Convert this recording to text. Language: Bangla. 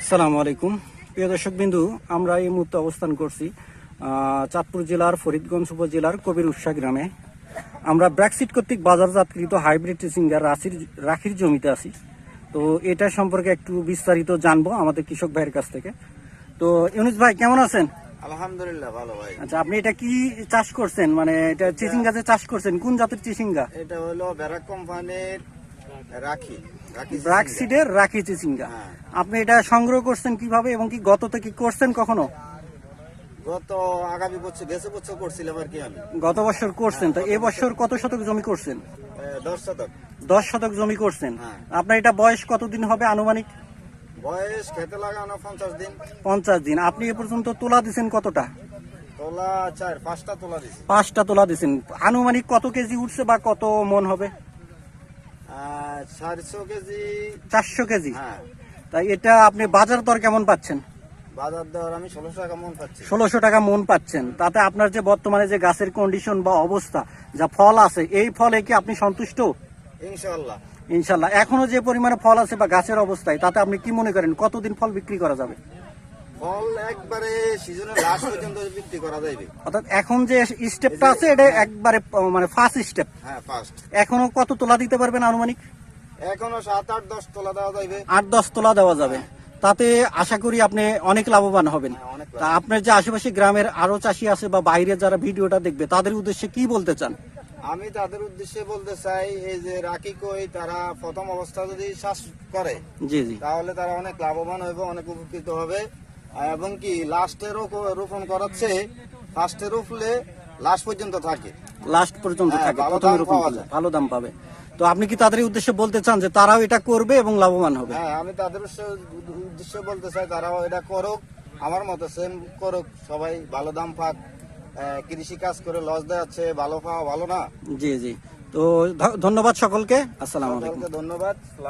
আসসালামু আলাইকুম প্রিয় দর্শক বিন্দু, আমরা এই মুহূর্তে অবস্থান করছি চাঁদপুর জেলার ফরিদগঞ্জ উপজেলার কবির উৎসা গ্রামে। আমরা ব্র্যাকসিড কর্তৃক বাজারজাতকৃত হাইব্রিড চিচিঙ্গার রাখির জমিতে আছি। তো এটা সম্পর্কে একটু বিস্তারিত জানবো আমাদের কৃষক ভাইয়ের কাছ থেকে। তো ইউনুস ভাই কেমন আছেন? আলহামদুলিল্লাহ ভালো ভাই। আচ্ছা, আপনি এটা কি চাষ করছেন? মানে এটা চিচিঙ্গা যে চাষ করছেন, কোন জাতের চিচিঙ্গা? এটা হলো ব্যারাক কোম্পানির রাখি ব্র্যাকসিডের রাখি চিচিঙ্গা। হ্যাঁ। আপনি এটা সংগ্রহ করছেন কিভাবে এবং কি গত থেকে করছেন কখনো? গত আগামী বছর গেছে বছর করছিলাম আর কি আমি। গত বছর করছেন, তো এবছর কত শতক জমি করছেন? 10 শতক। 10 শতক জমি করছেন। হ্যাঁ। আপনার এটা বয়স কতদিন হবে আনুমানিক? বয়স খেতে লাগানো 50 দিন। 50 দিন। আপনি এ পর্যন্ত তোলা দিছেন কতটা? তোলা 4-5টা তোলা দিছি। 5টা তোলা দিছেন। আনুমানিক কত কেজি উঠছে বা কত মন হবে? 400 কেজি। 400 কেজি। হ্যাঁ। তাই এটা আপনি বাজার দর কেমন পাচ্ছেন? বাজার দর আমি 1600 টাকা মন পাচ্ছি। 1600 টাকা মন পাচ্ছেন। তাতে আপনার যে বর্তমানে যে গাছের কন্ডিশন বা অবস্থা, যা ফল আছে, এই ফলে কি আপনি সন্তুষ্ট? ইনশাআল্লাহ। ইনশাল্লাহ। এখনো যে পরিমাণে ফল আছে বা গাছের অবস্থায়, তাতে আপনি কি মনে করেন কতদিন ফল বিক্রি করা যাবে? ফল একবারে সিজনের লাস্ট পর্যন্ত বিক্রি করা যাবে। অর্থাৎ এখন যে স্টেপটা আছে এটা একবারে মানে ফার্স্ট স্টেপ। হ্যাঁ, ফার্স্ট। এখনো কত তোলা দিতে পারবেন আনুমানিক? এখনো 7-8-10 তোলা দেওয়া যাবে। 8-10 তোলা দেওয়া যাবে। তাতে আশা করি আপনি অনেক লাভবান হবেন। হ্যাঁ, অনেক তা আপনার যে আশেপাশে গ্রামের আরো চাষি আছে বা বাইরে যারা ভিডিওটা দেখবে, তাদের উদ্দেশ্যে কি বলতে চান? আমি তাদের উদ্দেশ্যে বলতে চাই, এই যে রাখি কই তারা প্রথম অবস্থা যদি চাষ করে জি জি। তাহলে তারা অনেক লাভবান হবে, অনেক উপকৃত হবে। এবং কি লাস্টেরও রোপণ করাচ্ছে, ফার্স্টে রোপলে লাস্ট পর্যন্ত থাকে। লাস্ট পর্যন্ত হ্যাঁ, থাকে, ভালো প্রথমে দাম রোপণ পাওয়া করলে যায়। ভালো দাম পাবে। তো আপনি কি তাদের উদ্দেশ্যে বলতে চান যে তারাও এটা করবে এবং লাভবান হবে? হ্যাঁ, আমি তাদের উদ্দেশ্যে বলতে চাই তারাও এটা করুক, আমার মতো সেম করুক, সবাই ভালো দাম পাক। কৃষি কাজ করে লস দেওয়াচ্ছে, ভালো পাওয়া ভালো না। জি জি। তো ধন্যবাদ সকলকে। আসসালামু আলাইকুম। সকলকে ধন্যবাদ।